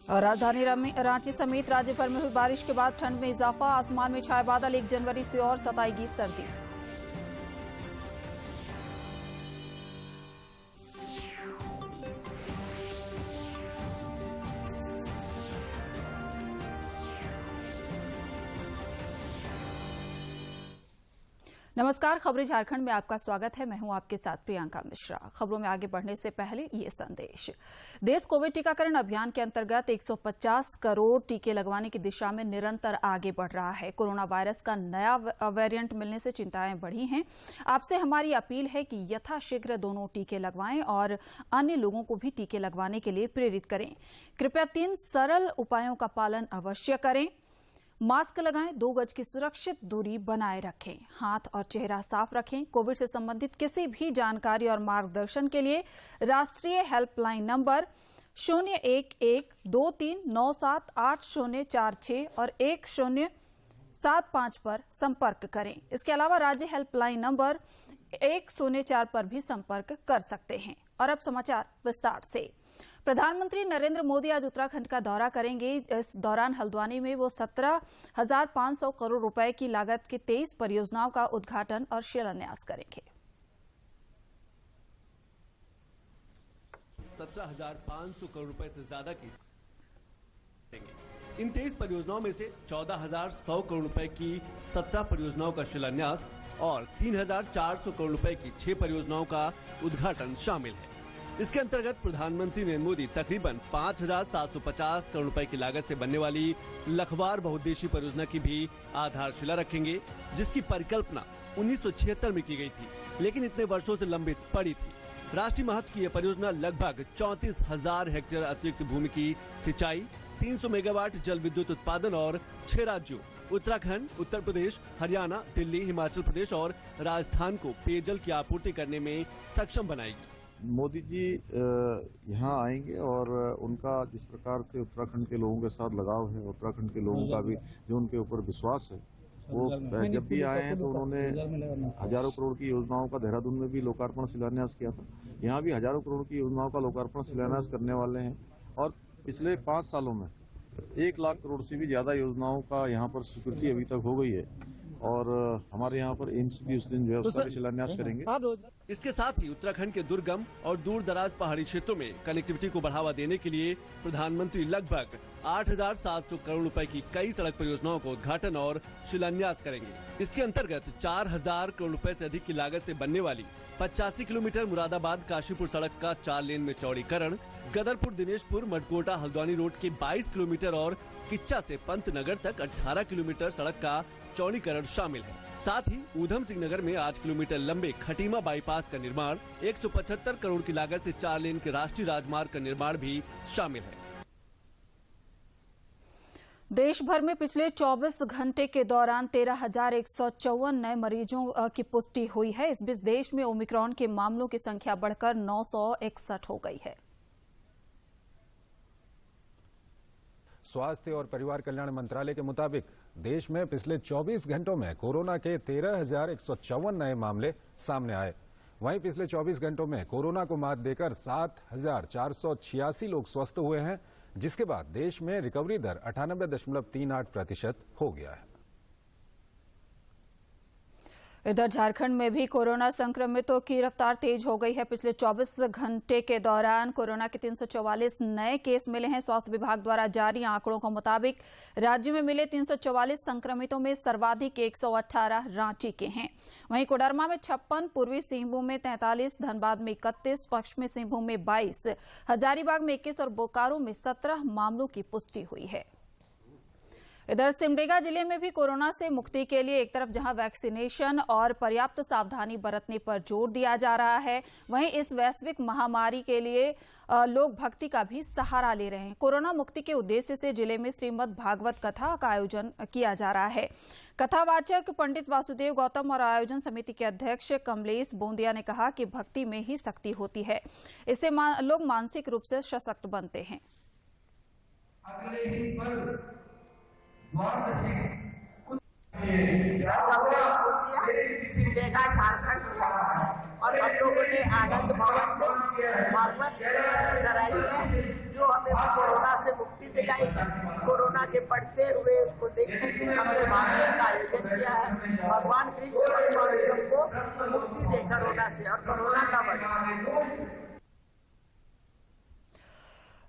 और राजधानी रांची समेत राज्य भर में हुई बारिश के बाद ठंड में इजाफा। आसमान में छाए बादल, 1 जनवरी से और सताएगी सर्दी। नमस्कार, खबरें झारखंड में आपका स्वागत है। मैं हूं आपके साथ प्रियंका मिश्रा। खबरों में आगे बढ़ने से पहले ये संदेश। देश कोविड टीकाकरण अभियान के अंतर्गत 150 करोड़ टीके लगवाने की दिशा में निरंतर आगे बढ़ रहा है। कोरोना वायरस का नया वेरिएंट मिलने से चिंताएं बढ़ी हैं। आपसे हमारी अपील है कि यथाशीघ्र दोनों टीके लगवाएं और अन्य लोगों को भी टीके लगवाने के लिए प्रेरित करें। कृपया 3 सरल उपायों का पालन अवश्य करें। मास्क लगाएं, 2 गज की सुरक्षित दूरी बनाए रखें, हाथ और चेहरा साफ रखें। कोविड से संबंधित किसी भी जानकारी और मार्गदर्शन के लिए राष्ट्रीय हेल्पलाइन नंबर 011239780046 और 1075 पर संपर्क करें। इसके अलावा राज्य हेल्पलाइन नंबर 104 पर भी संपर्क कर सकते हैं। और अब समाचार विस्तार से। प्रधानमंत्री नरेंद्र मोदी आज उत्तराखंड का दौरा करेंगे। इस दौरान हल्द्वानी में वो 17,500 करोड़ रुपए की लागत की 23 परियोजनाओं का उद्घाटन और शिलान्यास करेंगे। 17,500 करोड़ रुपए से ज्यादा की इन 23 परियोजनाओं में से 14,100 करोड़ रुपए की 17 परियोजनाओं का शिलान्यास और 3,400 करोड़ रुपए की 6 परियोजनाओं का उद्घाटन शामिल है। इसके अंतर्गत प्रधानमंत्री नरेंद्र मोदी तकरीबन 5,750 करोड़ रुपए की लागत से बनने वाली लखवार बहुउद्देशीय परियोजना की भी आधारशिला रखेंगे, जिसकी परिकल्पना 1976 में की गई थी, लेकिन इतने वर्षों से लंबित पड़ी थी। राष्ट्रीय महत्व की यह परियोजना लगभग 34,000 हेक्टेयर अतिरिक्त भूमि की सिंचाई, 300 मेगावाट जल विद्युत उत्पादन और 6 राज्यों उत्तराखंड, उत्तर प्रदेश, हरियाणा, दिल्ली, हिमाचल प्रदेश और राजस्थान को पेयजल की आपूर्ति करने में सक्षम बनाएगी। मोदी जी यहाँ आएंगे और उनका जिस प्रकार से उत्तराखंड के लोगों के साथ लगाव है, उत्तराखंड के लोगों का भी जो उनके ऊपर विश्वास है, वो जब भी आए हैं तो उन्होंने हजारों करोड़ की योजनाओं का देहरादून में भी लोकार्पण शिलान्यास किया था। यहाँ भी हजारों करोड़ की योजनाओं का लोकार्पण शिलान्यास करने वाले हैं और पिछले 5 सालों में 1 लाख करोड़ से भी ज्यादा योजनाओं का यहाँ पर स्वीकृति अभी तक हो गई है और हमारे यहाँ पर एम्स भी उस दिन जो है उसका भी शिलान्यास करेंगे। इसके साथ ही उत्तराखंड के दुर्गम और दूर दराज पहाड़ी क्षेत्रों में कनेक्टिविटी को बढ़ावा देने के लिए प्रधानमंत्री लगभग 8,700 करोड़ रुपए की कई सड़क परियोजनाओं का उद्घाटन और शिलान्यास करेंगे। इसके अंतर्गत 4,000 करोड़ रुपए से अधिक की लागत से बनने वाली 85 किलोमीटर मुरादाबाद काशीपुर सड़क का 4 लेन में चौड़ीकरण, गदरपुर दिनेशपुर मडकोटा हल्द्वानी रोड के 22 किलोमीटर और किच्चा से पंतनगर तक 18 किलोमीटर सड़क का चौड़ीकरण शामिल है। साथ ही ऊधम सिंह नगर में 8 किलोमीटर लंबे खटीमा बाईपास का निर्माण, 175 करोड़ की लागत से 4 लेन के राष्ट्रीय राजमार्ग का निर्माण भी शामिल है। देश भर में पिछले 24 घंटे के दौरान 13,154 नए मरीजों की पुष्टि हुई है। इस बीच देश में ओमिक्रॉन के मामलों की संख्या बढ़कर 961 हो गई है। स्वास्थ्य और परिवार कल्याण मंत्रालय के मुताबिक देश में पिछले 24 घंटों में कोरोना के 13,154 नए मामले सामने आए। वहीं पिछले 24 घंटों में कोरोना को मात देकर 7,486 लोग स्वस्थ हुए हैं, जिसके बाद देश में रिकवरी दर 98.38% हो गया है। इधर झारखंड में भी कोरोना संक्रमितों की रफ्तार तेज हो गई है। पिछले 24 घंटे के दौरान कोरोना के 344 नए केस मिले हैं। स्वास्थ्य विभाग द्वारा जारी आंकड़ों के मुताबिक राज्य में मिले 344 संक्रमितों में सर्वाधिक 118 रांची के हैं। वहीं कोडरमा में 56, पूर्वी सिंहभूम में 43, धनबाद में 31, पश्चिमी सिंहभूम में 22, हजारीबाग में 21 और बोकारो में 17 मामलों की पुष्टि हुई है। इधर सिमडेगा जिले में भी कोरोना से मुक्ति के लिए एक तरफ जहां वैक्सीनेशन और पर्याप्त सावधानी बरतने पर जोर दिया जा रहा है, वहीं इस वैश्विक महामारी के लिए लोग भक्ति का भी सहारा ले रहे हैं। कोरोना मुक्ति के उद्देश्य से जिले में श्रीमद् भागवत कथा का आयोजन किया जा रहा है। कथावाचक पंडित वासुदेव गौतम और आयोजन समिति के अध्यक्ष कमलेश बोंदिया ने कहा कि भक्ति में ही शक्ति होती है, इससे लोग मानसिक रूप से सशक्त बनते हैं। सिमडेगा झारखंड और हम लोगों ने आनंद भवन में भागवत कराई है, जो हमें कोरोना से मुक्ति मुक्ति दिलाई कोरोना के बढ़ते हुए उसको देखने के लिए हमने महावीर का आयोजन किया है। भगवान कृष्ण भगवान सबको मुक्ति दे कोरोना से और कोरोना का बढ़े।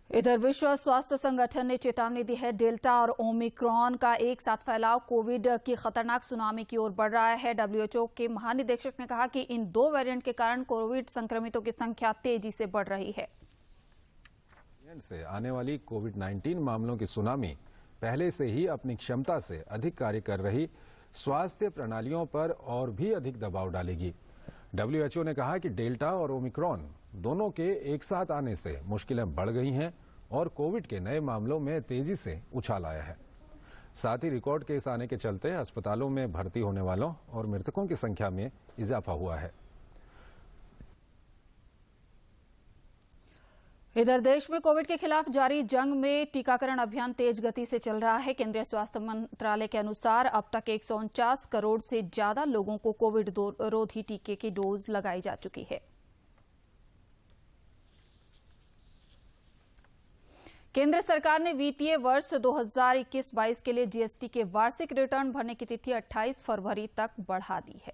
इधर विश्व स्वास्थ्य संगठन ने चेतावनी दी है, डेल्टा और ओमिक्रॉन का एक साथ फैलाव कोविड की खतरनाक सुनामी की ओर बढ़ रहा है। डब्ल्यूएचओ के महानिदेशक ने कहा कि इन दो वेरिएंट के कारण कोविड संक्रमितों की संख्या तेजी से बढ़ रही है। से आने वाली कोविड-19 मामलों की सुनामी पहले से ही अपनी क्षमता से अधिक कार्य कर रही स्वास्थ्य प्रणालियों पर और भी अधिक दबाव डालेगी। डब्ल्यूएचओ ने कहा कि डेल्टा और ओमिक्रॉन दोनों के एक साथ आने से मुश्किलें बढ़ गई हैं और कोविड के नए मामलों में तेजी से उछाल आया है। साथ ही रिकॉर्ड केस आने के चलते अस्पतालों में भर्ती होने वालों और मृतकों की संख्या में इजाफा हुआ है। इधर देश में कोविड के खिलाफ जारी जंग में टीकाकरण अभियान तेज गति से चल रहा है। केंद्रीय स्वास्थ्य मंत्रालय के अनुसार अब तक 149 करोड़ से ज्यादा लोगों को कोविड रोधी टीके की डोज लगाई जा चुकी है। केंद्र सरकार ने वित्तीय वर्ष 2021-22 के लिए जीएसटी के वार्षिक रिटर्न भरने की तिथि 28 फरवरी तक बढ़ा दी है।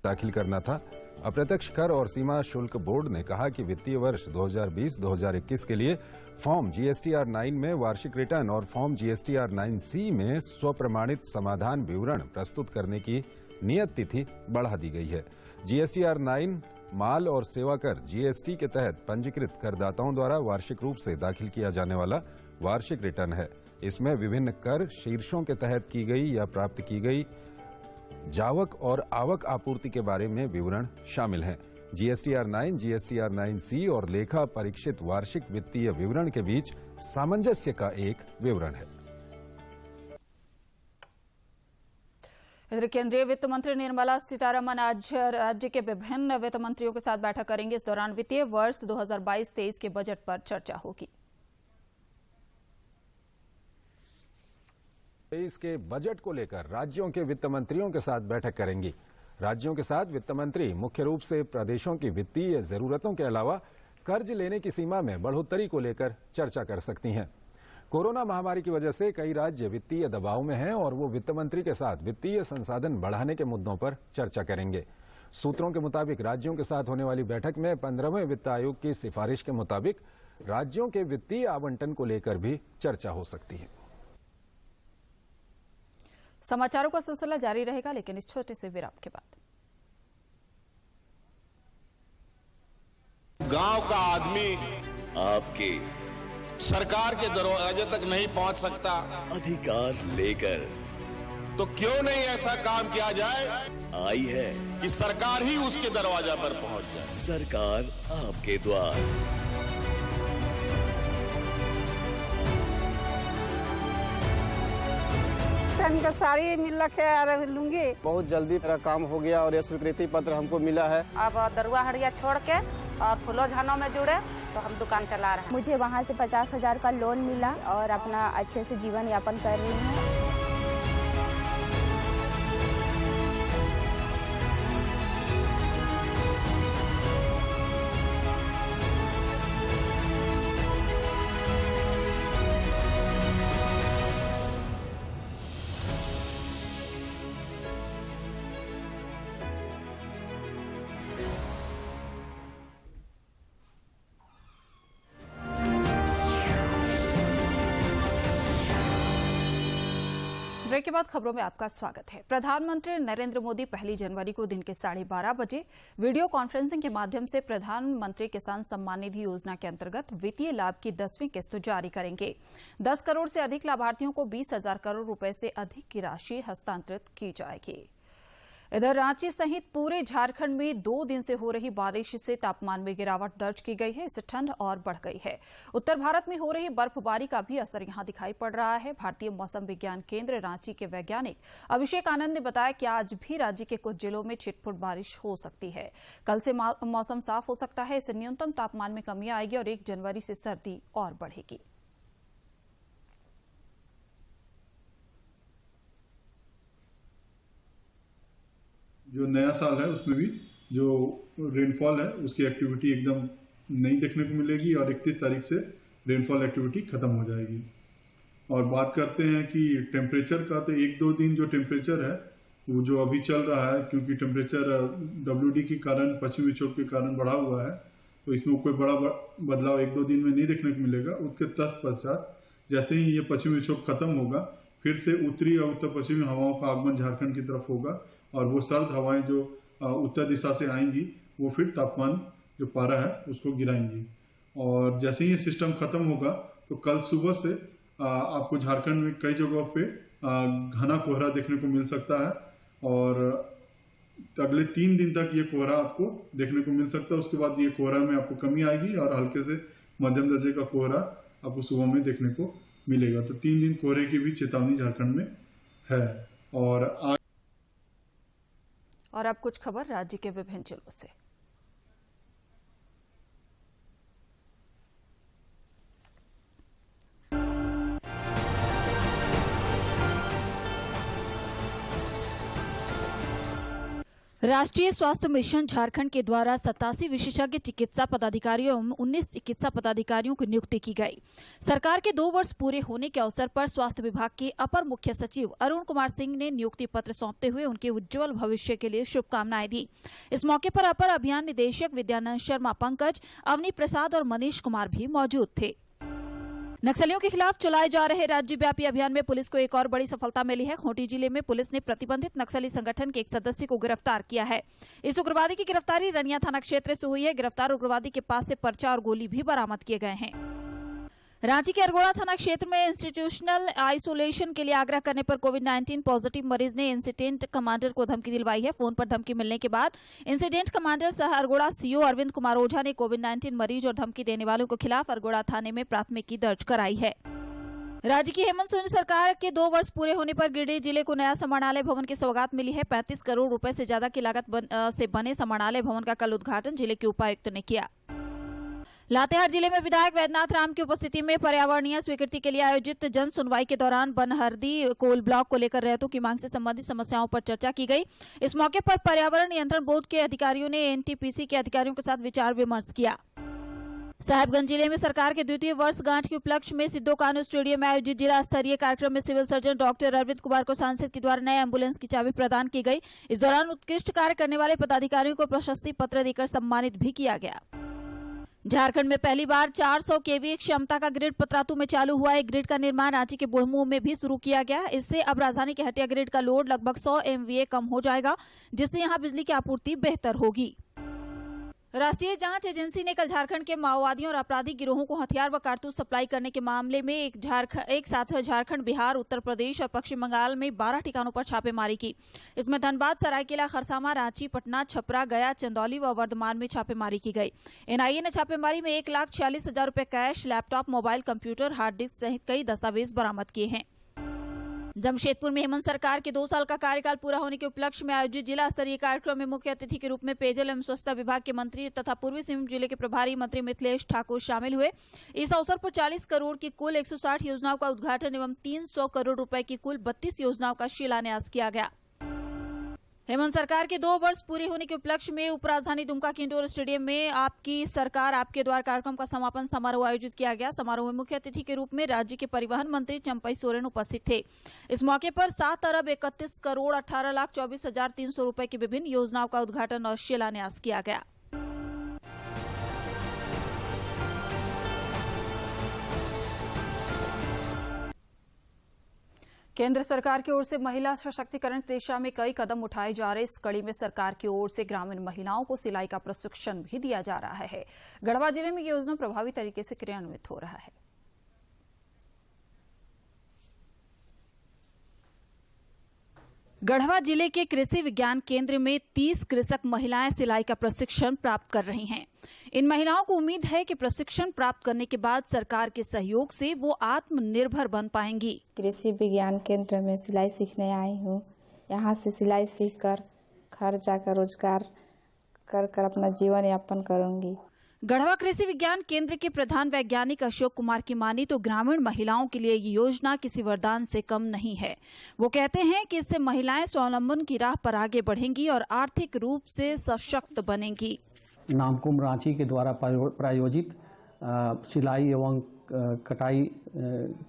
दाखिल करना था। अप्रत्यक्ष कर और सीमा शुल्क बोर्ड ने कहा कि वित्तीय वर्ष 2020-2021 के लिए फॉर्म जीएसटीआर 9 में वार्षिक रिटर्न और फॉर्म जीएसटीआर 9C में स्वप्रमाणित समाधान विवरण प्रस्तुत करने की नियत तिथि बढ़ा दी गई है। जीएसटीआर 9 माल और सेवा कर जीएसटी के तहत पंजीकृत करदाताओं द्वारा वार्षिक रूप से दाखिल किया जाने वाला वार्षिक रिटर्न है। इसमें विभिन्न कर शीर्षों के तहत की गई या प्राप्त की गई जावक और आवक आपूर्ति के बारे में विवरण शामिल हैं। जीएसटीआर 9, जीएसटीआर 9C और लेखा परीक्षित वार्षिक वित्तीय विवरण के बीच सामंजस्य का एक विवरण है। इधर केंद्रीय वित्त मंत्री निर्मला सीतारमण आज राज्य के विभिन्न वित्त मंत्रियों के साथ बैठक करेंगे। इस दौरान वित्तीय वर्ष 2022-23 के बजट पर चर्चा होगी। इसके बजट को लेकर राज्यों के वित्त मंत्रियों के साथ बैठक करेंगी। राज्यों के साथ वित्त मंत्री मुख्य रूप से प्रदेशों की वित्तीय जरूरतों के अलावा कर्ज लेने की सीमा में बढ़ोतरी को लेकर चर्चा कर सकती हैं। कोरोना महामारी की वजह से कई राज्य वित्तीय दबाव में हैं और वो वित्त मंत्री के साथ वित्तीय संसाधन बढ़ाने के मुद्दों पर चर्चा करेंगे। सूत्रों के मुताबिक राज्यों के साथ होने वाली बैठक में 15वें वित्त आयोग की सिफारिश के मुताबिक राज्यों के वित्तीय आवंटन को लेकर भी चर्चा हो सकती है। समाचारों का सिलसिला जारी रहेगा, लेकिन इस छोटे से विराम के बाद। गांव का आदमी आपके सरकार के दरवाजे तक नहीं पहुंच सकता अधिकार लेकर, तो क्यों नहीं ऐसा काम किया जाए आई है कि सरकार ही उसके दरवाजा पर पहुंच जाए। सरकार आपके द्वार। इनका साड़ी मिल है लूंगी। बहुत जल्दी मेरा काम हो गया और यह स्वीकृति पत्र हमको मिला है। अब दरुआ हड़िया छोड़ के और फूलो झानों में जुड़े तो हम दुकान चला रहे हैं। मुझे वहाँ से 50,000 का लोन मिला और अपना अच्छे से जीवन यापन कर रही हूँ। ब्रेक के बाद खबरों में आपका स्वागत है। प्रधानमंत्री नरेंद्र मोदी 1 जनवरी को दिन के 12:30 बजे वीडियो कॉन्फ्रेंसिंग के माध्यम से प्रधानमंत्री किसान सम्मान निधि योजना के अंतर्गत वित्तीय लाभ की 10वीं किस्त जारी करेंगे। 10 करोड़ से अधिक लाभार्थियों को 20,000 करोड़ रुपए से अधिक की राशि हस्तांतरित की जाएगी। इधर रांची सहित पूरे झारखंड में 2 दिन से हो रही बारिश से तापमान में गिरावट दर्ज की गई है। इससे ठंड और बढ़ गई है। उत्तर भारत में हो रही बर्फबारी का भी असर यहां दिखाई पड़ रहा है। भारतीय मौसम विज्ञान केंद्र रांची के वैज्ञानिक अभिषेक आनंद ने बताया कि आज भी राज्य के कुछ जिलों में छिटपुट बारिश हो सकती है। कल से मौसम साफ हो सकता है। इससे न्यूनतम तापमान में कमी आएगी और 1 जनवरी से सर्दी और बढ़ेगी। जो नया साल है उसमें भी जो रेनफॉल है उसकी एक्टिविटी एकदम नहीं देखने को मिलेगी और 31 तारीख से रेनफॉल एक्टिविटी खत्म हो जाएगी। और बात करते हैं कि टेम्परेचर का, तो 1-2 दिन जो टेम्परेचर है वो जो अभी चल रहा है, क्योंकि टेम्परेचर WD के कारण, पश्चिमी विक्षोभ के कारण बढ़ा हुआ है, तो इसमें कोई बड़ा बदलाव 1-2 दिन में नहीं देखने को मिलेगा। उसके तत्पश्चात जैसे ही ये पश्चिमी विक्षोभ खत्म होगा, फिर से उत्तरी और उत्तर पश्चिमी हवाओं का आगमन झारखंड की तरफ होगा और वो सर्द हवाएं जो उत्तर दिशा से आएंगी वो फिर तापमान जो पारा है उसको गिराएंगी। और जैसे ही ये सिस्टम खत्म होगा तो कल सुबह से आपको झारखंड में कई जगहों पे घना कोहरा देखने को मिल सकता है और अगले 3 दिन तक ये कोहरा आपको देखने को मिल सकता है। उसके बाद ये कोहरा में आपको कमी आएगी और हल्के से मध्यम दर्जे का कोहरा आपको सुबह में देखने को मिलेगा। तो 3 दिन कोहरे की भी चेतावनी झारखंड में है। और अब कुछ खबर राज्य के विभिन्न जिलों से। राष्ट्रीय स्वास्थ्य मिशन झारखंड के द्वारा 87 विशेषज्ञ चिकित्सा पदाधिकारियों एवं 19 चिकित्सा पदाधिकारियों की नियुक्ति की गई। सरकार के 2 वर्ष पूरे होने के अवसर पर स्वास्थ्य विभाग के अपर मुख्य सचिव अरुण कुमार सिंह ने नियुक्ति पत्र सौंपते हुए उनके उज्जवल भविष्य के लिए शुभकामनाएं दी। इस मौके पर अपर अभियान निदेशक विद्यानंद शर्मा पंकज, अवनी प्रसाद और मनीष कुमार भी मौजूद थे। नक्सलियों के खिलाफ चलाए जा रहे राज्यव्यापी अभियान में पुलिस को एक और बड़ी सफलता मिली है। खूंटी जिले में पुलिस ने प्रतिबंधित नक्सली संगठन के एक सदस्य को गिरफ्तार किया है। इस उग्रवादी की गिरफ्तारी रनिया थाना क्षेत्र से हुई है। गिरफ्तार उग्रवादी के पास से पर्चा और गोली भी बरामद किए गए हैं। रांची के अरगोड़ा थाना क्षेत्र में इंस्टीट्यूशनल आइसोलेशन के लिए आग्रह करने पर कोविड-19 पॉजिटिव मरीज ने इंसिडेंट कमांडर को धमकी दिलवाई है। फोन पर धमकी मिलने के बाद इंसिडेंट कमांडर सह अरगोड़ा सीओ अरविंद कुमार ओझा ने कोविड-19 मरीज और धमकी देने वालों के खिलाफ अरगोड़ा थाने में प्राथमिकी दर्ज कराई है। राज्य की हेमंत सोरेन सरकार के 2 वर्ष पूरे होने पर गिरिडीह जिले को नया समाहरणालय भवन की सौगात मिली है। 35 करोड़ रुपए से ज्यादा की लागत से बने समाहरणालय भवन का कल उद्घाटन जिले के उपायुक्त ने किया। लातेहार जिले में विधायक वैद्यनाथ राम की उपस्थिति में पर्यावरणीय स्वीकृति के लिए आयोजित जन सुनवाई के दौरान बनहरदी कोल ब्लॉक को लेकर रैयतों की मांग से संबंधित समस्याओं पर चर्चा की गई। इस मौके पर पर्यावरण नियंत्रण बोर्ड के अधिकारियों ने एनटीपीसी के अधिकारियों के साथ विचार विमर्श किया। साहेबगंज जिले में सरकार के 2य वर्षगांठ के उपलक्ष्य में सिद्धो कानू स्टेडियम में आयोजित जिला स्तरीय कार्यक्रम में civil surgeon doctor Arvind Kumar को सांसद के द्वारा नए एम्बुलेंस की चाबी प्रदान की गई। इस दौरान उत्कृष्ट कार्य करने वाले पदाधिकारियों को प्रशस्ति पत्र देकर सम्मानित भी किया गया। झारखंड में पहली बार 400 केवी क्षमता का ग्रिड पतरातू में चालू हुआ है। ग्रिड का निर्माण रांची के बुढ़मू में भी शुरू किया गया। इससे अब राजधानी के हटिया ग्रिड का लोड लगभग 100 MVA कम हो जाएगा, जिससे यहां बिजली की आपूर्ति बेहतर होगी। राष्ट्रीय जांच एजेंसी ने कल झारखंड के माओवादियों और आपराधिक गिरोहों को हथियार व कारतूस सप्लाई करने के मामले में एक साथ झारखंड, बिहार, उत्तर प्रदेश और पश्चिम बंगाल में 12 ठिकानों पर छापेमारी की। इसमें धनबाद, सरायकेला, खरसावां, रांची, पटना, छपरा, गया, चंदौली व वर्धमान में छापेमारी की गई। एनआईए ने छापेमारी में 1,46,000 रुपए cash, laptop, mobile, computer, hard disk सहित कई दस्तावेज बरामद किए हैं। जमशेदपुर में हेमंत सरकार के 2 साल का कार्यकाल पूरा होने के उपलक्ष्य में आयोजित जिला स्तरीय कार्यक्रम में मुख्य अतिथि के रूप में पेयजल एवं स्वच्छता विभाग के मंत्री तथा पूर्वी सिंहभूम जिले के प्रभारी मंत्री मिथिलेश ठाकुर शामिल हुए। इस अवसर पर 40 करोड़ की कुल 160 योजनाओं का उद्घाटन एवं 300 करोड़ रुपए की कुल 32 योजनाओं का शिलान्यास किया गया। हेमंत सरकार के 2 वर्ष पूरे होने के उपलक्ष्य में उपराजधानी दुमका के इंडोर स्टेडियम में आपकी सरकार आपके द्वार कार्यक्रम का समापन समारोह आयोजित किया गया। समारोह में मुख्य अतिथि के रूप में राज्य के परिवहन मंत्री चंपई सोरेन उपस्थित थे। इस मौके पर 7 अरब 31 करोड़ 18,24,300 रुपए की विभिन्न योजनाओं का उद्घाटन और शिलान्यास किया गया। केंद्र सरकार की ओर से महिला सशक्तिकरण की दिशा में कई कदम उठाए जा रहे। इस कड़ी में सरकार की ओर से ग्रामीण महिलाओं को सिलाई का प्रशिक्षण भी दिया जा रहा है। गढ़वा जिले में योजना प्रभावी तरीके से क्रियान्वित हो रहा है। गढ़वा जिले के कृषि विज्ञान केंद्र में 30 कृषक महिलाएं सिलाई का प्रशिक्षण प्राप्त कर रही हैं। इन महिलाओं को उम्मीद है कि प्रशिक्षण प्राप्त करने के बाद सरकार के सहयोग से वो आत्मनिर्भर बन पाएंगी। कृषि विज्ञान केंद्र में सिलाई सीखने आई हूँ। यहाँ से सिलाई सीखकर घर जाकर रोजगार कर अपना जीवन यापन करूंगी। गढ़वा कृषि विज्ञान केंद्र के प्रधान वैज्ञानिक अशोक कुमार की मानी तो ग्रामीण महिलाओं के लिए ये योजना किसी वरदान से कम नहीं है। वो कहते हैं कि इससे महिलाएं स्वावलंबन की राह पर आगे बढ़ेंगी और आर्थिक रूप से सशक्त बनेंगी। नामकुम रांची के द्वारा प्रायोजित सिलाई एवं कटाई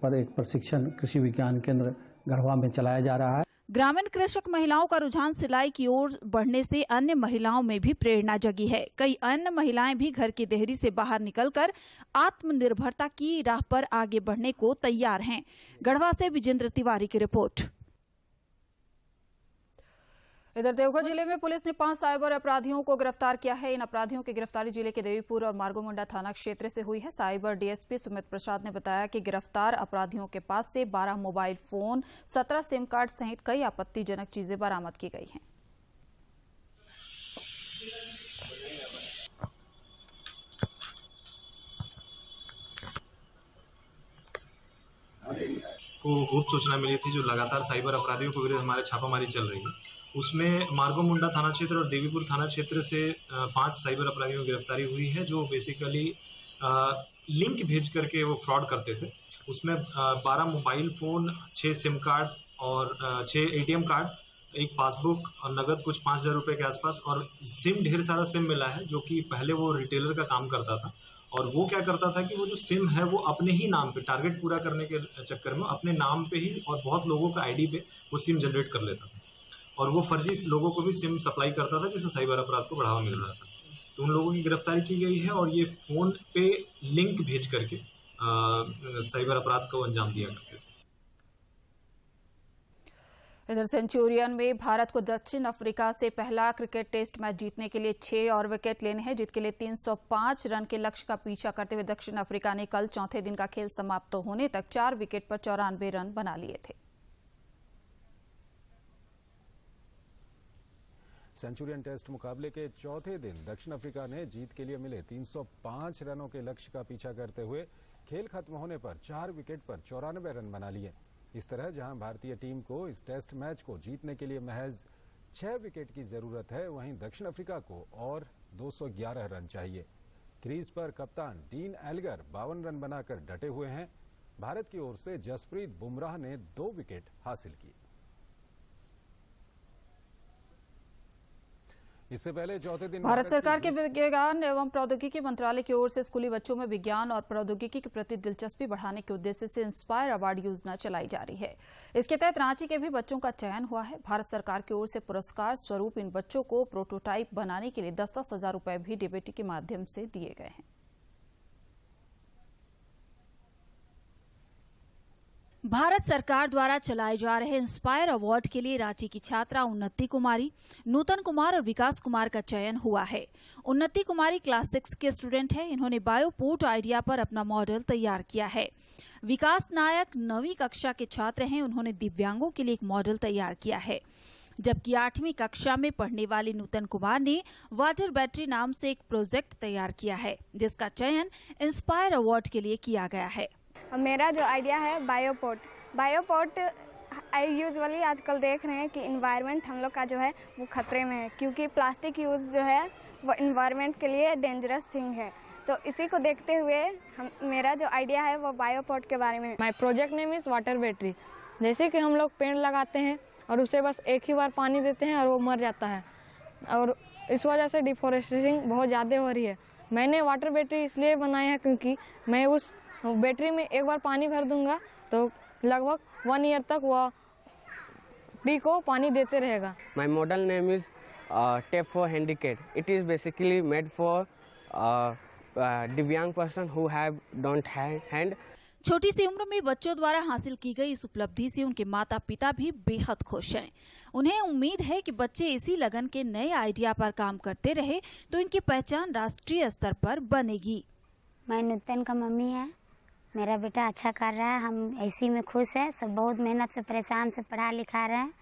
पर एक प्रशिक्षण कृषि विज्ञान केंद्र गढ़वा में चलाया जा रहा है। ग्रामीण कृषक महिलाओं का रुझान सिलाई की ओर बढ़ने से अन्य महिलाओं में भी प्रेरणा जगी है। कई अन्य महिलाएं भी घर की देहरी से बाहर निकलकर आत्मनिर्भरता की राह पर आगे बढ़ने को तैयार हैं। गढ़वा से विजेंद्र तिवारी की रिपोर्ट। इधर देवघर जिले में पुलिस ने 5 साइबर अपराधियों को गिरफ्तार किया है। इन अपराधियों की गिरफ्तारी जिले के देवीपुर और मार्गोमुंडा थाना क्षेत्र से हुई है। साइबर डीएसपी सुमित प्रसाद ने बताया कि गिरफ्तार अपराधियों के पास से 12 मोबाइल फोन, 17 सिम कार्ड सहित कई आपत्तिजनक चीजें बरामद की गई हैं। को गुप्त सूचना मिली थी जो लगातार साइबर अपराधियों के विरुद्ध हमारे छापामारी चल रही है। उसमें मार्गोमुंडा थाना क्षेत्र और देवीपुर थाना क्षेत्र से 5 साइबर अपराधियों की गिरफ्तारी हुई है, जो बेसिकली लिंक भेज करके वो फ्रॉड करते थे। उसमें 12 मोबाइल फ़ोन, 6 सिम कार्ड और 6 ATM कार्ड, एक पासबुक और नगद कुछ 5,000 रुपये के आसपास, और सिम ढेर सारा सिम मिला है, जो कि पहले वो रिटेलर का काम करता था। और वो क्या करता था कि वो जो सिम है वो अपने ही नाम पे, टारगेट पूरा करने के चक्कर में अपने नाम पे ही और बहुत लोगों का आईडी पे वो सिम जनरेट कर लेता था, और वो फर्जी लोगों को भी सिम सप्लाई करता था, जिससे साइबर अपराध को बढ़ावा मिल रहा था। तो उन लोगों की गिरफ्तारी की गई है और ये फ़ोन पे लिंक भेज करके साइबर अपराध को अंजाम दिया करते थे। इधर सेंचुरियन में भारत को दक्षिण अफ्रीका से पहला क्रिकेट टेस्ट मैच जीतने के लिए 6 और विकेट लेने हैं, जिसके लिए 305 रन के लक्ष्य का पीछा करते हुए दक्षिण अफ्रीका ने कल चौथे दिन का खेल समाप्त होने तक 4 विकेट पर 94 रन बना लिए थे। सेंचुरियन टेस्ट मुकाबले के चौथे दिन दक्षिण अफ्रीका ने जीत के लिए मिले 305 रनों के लक्ष्य का पीछा करते हुए खेल खत्म होने पर 4 विकेट पर 94 रन बना लिए। इस तरह जहां भारतीय टीम को इस टेस्ट मैच को जीतने के लिए महज 6 विकेट की जरूरत है, वहीं दक्षिण अफ्रीका को और 211 रन चाहिए। क्रीज पर कप्तान डीन एल्गर 52 रन बनाकर डटे हुए हैं। भारत की ओर से जसप्रीत बुमराह ने 2 विकेट हासिल किए। इससे पहले चौथे दिन भारत सरकार के विज्ञान एवं प्रौद्योगिकी मंत्रालय की ओर से स्कूली बच्चों में विज्ञान और प्रौद्योगिकी के प्रति दिलचस्पी बढ़ाने के उद्देश्य से इंस्पायर अवार्ड योजना चलाई जा रही है। इसके तहत रांची के भी बच्चों का चयन हुआ है। भारत सरकार की ओर से पुरस्कार स्वरूप इन बच्चों को प्रोटोटाइप बनाने के लिए 10-10 हजार रुपए भी डीबीटी के माध्यम से दिए गए हैं। भारत सरकार द्वारा चलाए जा रहे इंस्पायर अवार्ड के लिए रांची की छात्रा उन्नति कुमारी, नूतन कुमार और विकास कुमार का चयन हुआ है। उन्नति कुमारी क्लास 6 के स्टूडेंट है। इन्होंने बायोपोर्ट आइडिया पर अपना मॉडल तैयार किया है। विकास नायक 9वीं कक्षा के छात्र हैं। उन्होंने दिव्यांगों के लिए एक मॉडल तैयार किया है, जबकि 8वीं कक्षा में पढ़ने वाले नूतन कुमार ने वाटर बैटरी नाम से एक प्रोजेक्ट तैयार किया है, जिसका चयन इंस्पायर अवार्ड के लिए किया गया है। मेरा जो आइडिया है बायोपोर्ट यूजुअली आजकल देख रहे हैं कि इन्वायरमेंट हम लोग का जो है वो खतरे में है, क्योंकि प्लास्टिक यूज़ जो है वो इन्वायरमेंट के लिए डेंजरस थिंग है। तो इसी को देखते हुए मेरा जो आइडिया है वो बायोपोर्ट के बारे में। My project name is water battery. जैसे कि हम लोग पेड़ लगाते हैं और उसे बस एक ही बार पानी देते हैं और वो मर जाता है, और इस वजह से डिफॉरेस्टेशन बहुत ज़्यादा हो रही है। मैंने वाटर बैटरी इसलिए बनाया है क्योंकि मैं उस बैटरी में एक बार पानी भर दूंगा तो लगभग 1 ईयर तक वह ट्री को पानी देते रहेगा। My model name is tape for handicap. It is basically made for divyang person who have don't hand. छोटी सी उम्र में बच्चों द्वारा हासिल की गई इस उपलब्धि से उनके माता पिता भी बेहद खुश हैं। उन्हें उम्मीद है कि बच्चे इसी लगन के नए आइडिया पर काम करते रहे तो इनकी पहचान राष्ट्रीय स्तर पर बनेगी। मैं नूतन का मम्मी है। मेरा बेटा अच्छा कर रहा है, हम इसी में खुश है। सब बहुत मेहनत से परेशान से पढ़ा लिखा रहे हैं।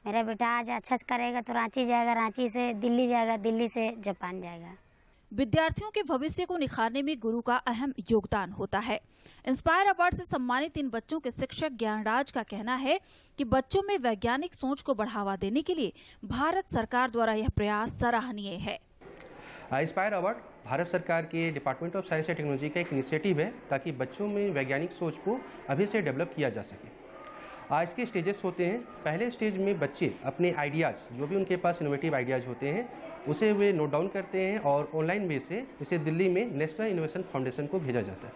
मेरा बेटा आज अच्छा करेगा तो रांची जाएगा, रांची से दिल्ली जाएगा, दिल्ली से जापान जाएगा। विद्यार्थियों के भविष्य को निखारने में गुरु का अहम योगदान होता है। इंस्पायर अवार्ड से सम्मानित इन बच्चों के शिक्षक ज्ञानराज का कहना है कि बच्चों में वैज्ञानिक सोच को बढ़ावा देने के लिए भारत सरकार द्वारा यह प्रयास सराहनीय है। इंस्पायर अवार्ड भारत सरकार के department of science and technology का एक इनिशिएटिव है ताकि बच्चों में वैज्ञानिक सोच को अभी से डेवलप किया जा सके। आज के स्टेजेस होते हैं। पहले स्टेज में बच्चे अपने आइडियाज़, जो भी उनके पास इनोवेटिव आइडियाज़ होते हैं, उसे वे नोट डाउन करते हैं और ऑनलाइन बेस से इसे दिल्ली में नेशनल इनोवेशन फाउंडेशन को भेजा जाता है।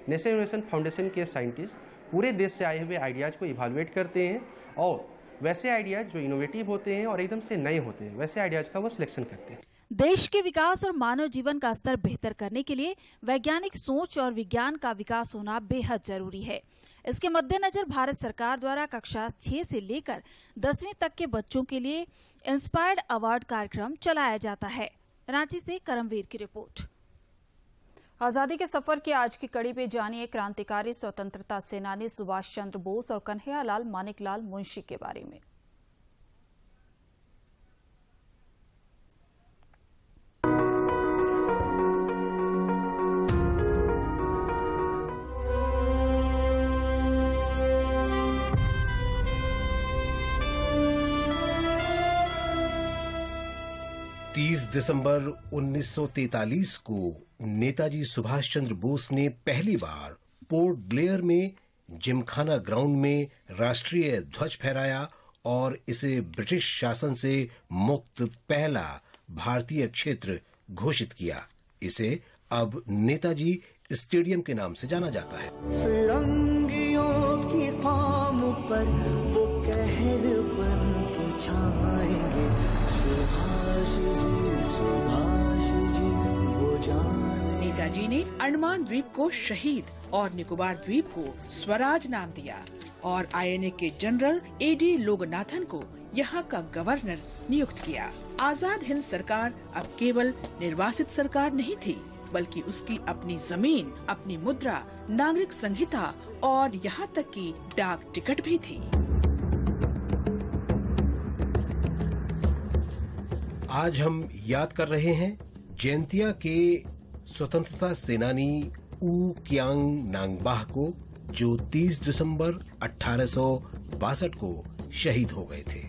नेशनल इनोवेशन फाउंडेशन के साइंटिस्ट पूरे देश से आए हुए आइडियाज़ को इवालुएट करते हैं और वैसे आइडियाज़ जो इनोवेटिव होते हैं और एकदम से नए होते हैं, वैसे आइडियाज़ का वो सिलेक्शन करते हैं। देश के विकास और मानव जीवन का स्तर बेहतर करने के लिए वैज्ञानिक सोच और विज्ञान का विकास होना बेहद जरूरी है। इसके मद्देनजर भारत सरकार द्वारा कक्षा 6 से लेकर 10वीं तक के बच्चों के लिए इंस्पायर्ड अवार्ड कार्यक्रम चलाया जाता है। रांची से करमवीर की रिपोर्ट। आजादी के सफर की आज की कड़ी पे जानिए क्रांतिकारी स्वतंत्रता सेनानी सुभाष चंद्र बोस और कन्हैयालाल मानिकलाल मुंशी के बारे में। 30 दिसंबर 1943 को नेताजी सुभाष चंद्र बोस ने पहली बार पोर्ट ब्लेयर में जिमखाना ग्राउंड में राष्ट्रीय ध्वज फहराया और इसे ब्रिटिश शासन से मुक्त पहला भारतीय क्षेत्र घोषित किया। इसे अब नेताजी स्टेडियम के नाम से जाना जाता है। फिरंगियों की कौम पर वो कहर बन के छाएंगे, सुभाष जी वो जाने। नेताजी ने अंडमान द्वीप को शहीद और निकोबार द्वीप को स्वराज नाम दिया और INA के जनरल AD लोगनाथन को यहाँ का गवर्नर नियुक्त किया। आजाद हिंद सरकार अब केवल निर्वासित सरकार नहीं थी, बल्कि उसकी अपनी जमीन, अपनी मुद्रा, नागरिक संहिता और यहाँ तक कि डाक टिकट भी थी। आज हम याद कर रहे हैं जयंतिया के स्वतंत्रता सेनानी ऊ क्यांग नांगबाह को, जो 30 दिसंबर 1862 को शहीद हो गए थे।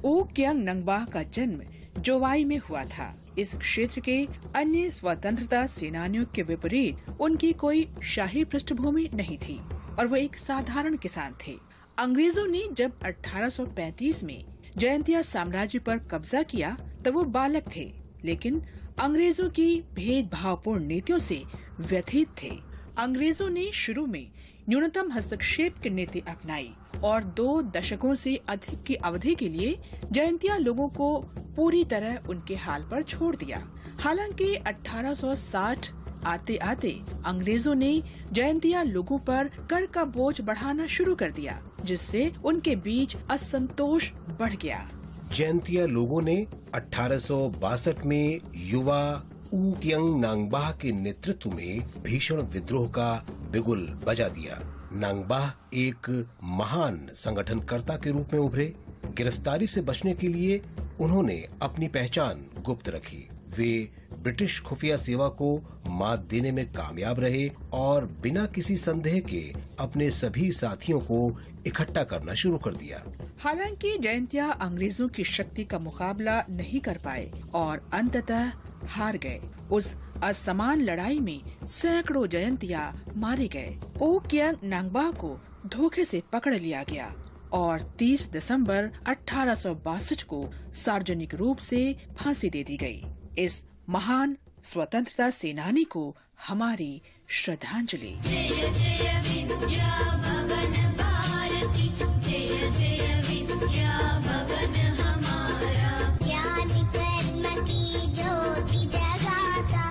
ऊ क्यांग नांगबाह का जन्म जोवाई में हुआ था। इस क्षेत्र के अन्य स्वतंत्रता सेनानियों के विपरीत उनकी कोई शाही पृष्ठभूमि नहीं थी और वो एक साधारण किसान थे। अंग्रेजों ने जब 1835 में जयंतिया साम्राज्य पर कब्जा किया तब वो बालक थे, लेकिन अंग्रेजों की भेदभावपूर्ण नीतियों से व्यथित थे। अंग्रेजों ने शुरू में न्यूनतम हस्तक्षेप की नीति अपनाई और 2 दशकों से अधिक की अवधि के लिए जयंतिया लोगों को पूरी तरह उनके हाल पर छोड़ दिया। हालांकि 1860 आते आते अंग्रेजों ने जयंतिया लोगों पर कर का बोझ बढ़ाना शुरू कर दिया, जिससे उनके बीच असंतोष बढ़ गया। जयंतिया लोगों ने 1862 में युवा ऊ क्यांग नांगबाह के नेतृत्व में भीषण विद्रोह का बिगुल बजा दिया। नांगबाह एक महान संगठनकर्ता के रूप में उभरे। गिरफ्तारी से बचने के लिए उन्होंने अपनी पहचान गुप्त रखी। वे ब्रिटिश खुफिया सेवा को मात देने में कामयाब रहे और बिना किसी संदेह के अपने सभी साथियों को इकट्ठा करना शुरू कर दिया। हालांकि जयंतिया अंग्रेजों की शक्ति का मुकाबला नहीं कर पाए और अंततः हार गए। उस असमान लड़ाई में सैकड़ों जयंतिया मारे गए। ऊ क्यांग नांगबाह को धोखे से पकड़ लिया गया और 30 दिसंबर 1862 को सार्वजनिक रूप से फांसी दे दी गई। इस महान स्वतंत्रता सेनानी को हमारी श्रद्धांजलि। जय जय विद्या भवन भारती, जय जय विद्या भवन हमारा, ज्ञान कर्म की ज्योति जगाता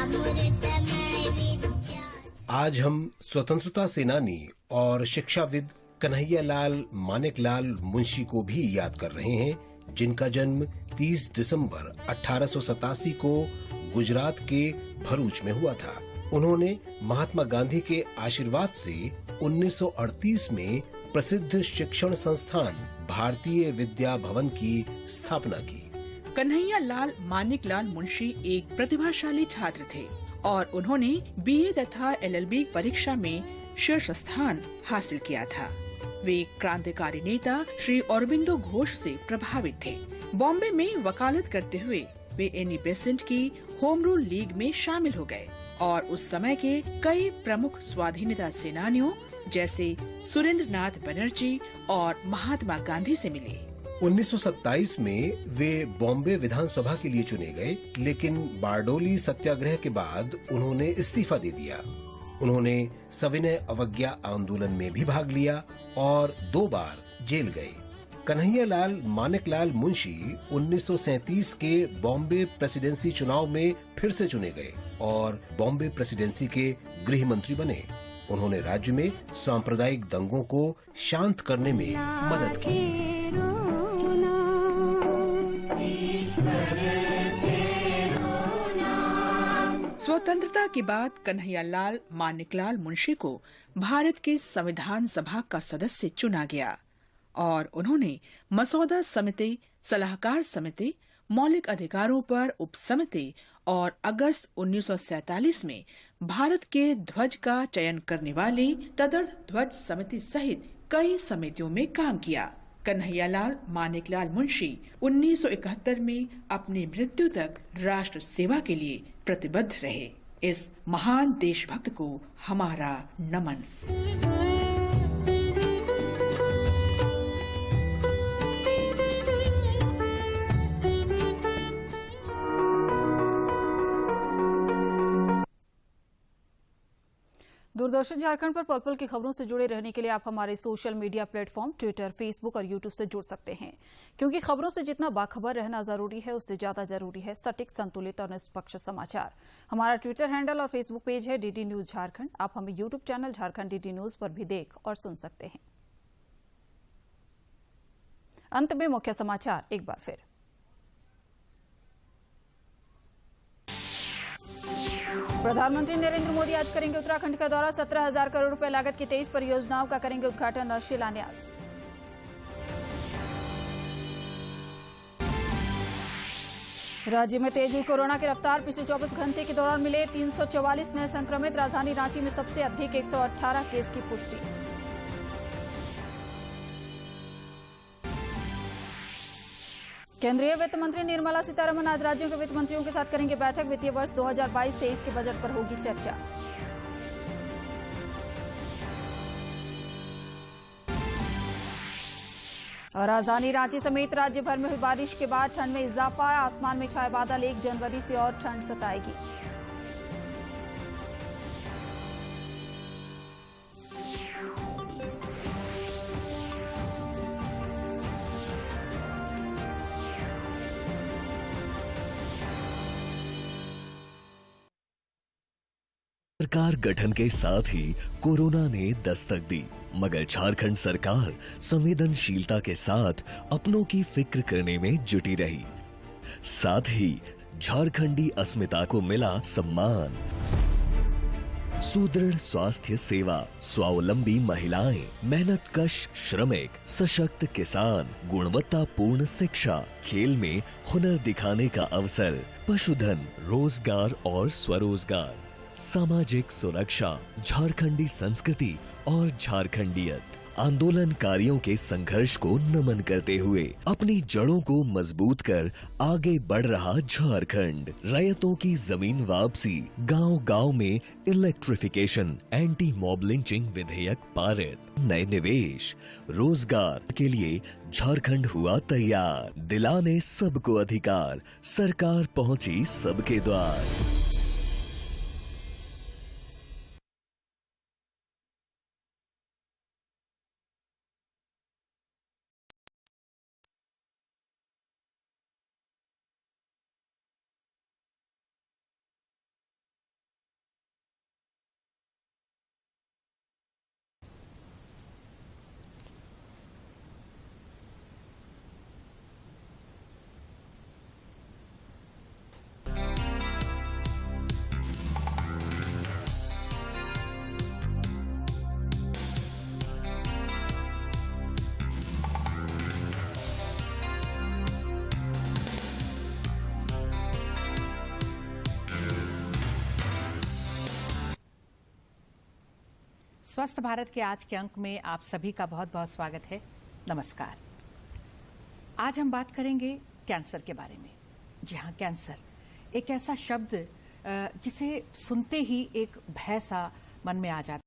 अमृतमय विद्या। आज हम स्वतंत्रता सेनानी और शिक्षाविद कन्हैयालाल मानिकलाल मुंशी को भी याद कर रहे हैं, जिनका जन्म 30 दिसंबर 1887 को गुजरात के भरूच में हुआ था। उन्होंने महात्मा गांधी के आशीर्वाद से 1938 में प्रसिद्ध शिक्षण संस्थान भारतीय विद्या भवन की स्थापना की। कन्हैयालाल मानिकलाल मुंशी एक प्रतिभाशाली छात्र थे और उन्होंने BA तथा LLB परीक्षा में शीर्ष स्थान हासिल किया था। वे क्रांतिकारी नेता श्री अरबिंदो घोष से प्रभावित थे। बॉम्बे में वकालत करते हुए वे एनी बेसेंट की होम रूल लीग में शामिल हो गए। और उस समय के कई प्रमुख स्वाधीनता सेनानियों जैसे सुरेंद्र नाथ बनर्जी और महात्मा गांधी से मिले। 1927 में वे बॉम्बे विधानसभा के लिए चुने गए, लेकिन बारडोली सत्याग्रह के बाद उन्होंने इस्तीफा दे दिया। उन्होंने सविनय अवज्ञा आंदोलन में भी भाग लिया और 2 बार जेल गए। कन्हैयालाल मानिकलाल मुंशी 1937 के बॉम्बे प्रेसिडेंसी चुनाव में फिर से चुने गए और बॉम्बे प्रेसिडेंसी के गृह मंत्री बने। उन्होंने राज्य में सांप्रदायिक दंगों को शांत करने में मदद की। स्वतंत्रता के बाद कन्हैयालाल मानिकलाल मुंशी को भारत के संविधान सभा का सदस्य चुना गया और उन्होंने मसौदा समिति, सलाहकार समिति, मौलिक अधिकारों पर उप समिति और अगस्त 1947 में भारत के ध्वज का चयन करने वाली तदर्थ ध्वज समिति सहित कई समितियों में काम किया। कन्हैयालाल मानिकलाल मुंशी 1971 में अपनी मृत्यु तक राष्ट्र सेवा के लिए प्रतिबद्ध रहे। इस महान देशभक्त को हमारा नमन। दूरदर्शन झारखंड पर पल पल की खबरों से जुड़े रहने के लिए आप हमारे social media platform Twitter, Facebook और यूट्यूब से जुड़ सकते हैं, क्योंकि खबरों से जितना बाखबर रहना जरूरी है उससे ज्यादा जरूरी है सटीक, संतुलित और निष्पक्ष समाचार। हमारा ट्विटर हैंडल और फेसबुक पेज है डीडी न्यूज झारखंड। आप हमें YouTube channel Jharkhand DD news पर भी देख और सुन सकते हैं। अंत में मुख्य समाचार एक बार फिर। प्रधानमंत्री नरेंद्र मोदी आज करेंगे उत्तराखंड का दौरा। 17,000 करोड़ रुपए लागत की 23 परियोजनाओं का करेंगे उद्घाटन और शिलान्यास। राज्य में तेज हुई कोरोना की रफ्तार। पिछले 24 घंटे के दौरान मिले 344 नए संक्रमित। राजधानी रांची में सबसे अधिक 118 केस की पुष्टि। केंद्रीय वित्त मंत्री निर्मला सीतारमण आज राज्यों के वित्त मंत्रियों के साथ करेंगे बैठक। वित्तीय वर्ष 2022-23 के बजट पर होगी चर्चा। और राजधानी रांची समेत राज्य भर में हुई बारिश के बाद ठंड में इजाफा। आसमान में छाए बादल। 1 जनवरी से और ठंड सताएगी। सरकार गठन के साथ ही कोरोना ने दस्तक दी, मगर झारखंड सरकार संवेदनशीलता के साथ अपनों की फिक्र करने में जुटी रही। साथ ही झारखंडी अस्मिता को मिला सम्मान। सुदृढ़ स्वास्थ्य सेवा, स्वावलंबी महिलाएं, मेहनतकश श्रमिक, सशक्त किसान, गुणवत्तापूर्ण शिक्षा, खेल में हुनर दिखाने का अवसर, पशुधन, रोजगार और स्वरोजगार, सामाजिक सुरक्षा, झारखंडी संस्कृति और झारखंडियत। आंदोलनकारियों के संघर्ष को नमन करते हुए अपनी जड़ों को मजबूत कर आगे बढ़ रहा झारखंड। रैयतों की जमीन वापसी, गांव-गांव में इलेक्ट्रिफिकेशन, एंटी मॉब लिंचिंग विधेयक पारित, नए निवेश, रोजगार के लिए झारखंड हुआ तैयार। दिलाने सबको अधिकार, सरकार पहुंची सबके द्वार। स्वस्थ भारत के आज के अंक में आप सभी का बहुत बहुत स्वागत है। नमस्कार। आज हम बात करेंगे कैंसर के बारे में। जी हाँ, कैंसर एक ऐसा शब्द जिसे सुनते ही एक भय सा मन में आ जाता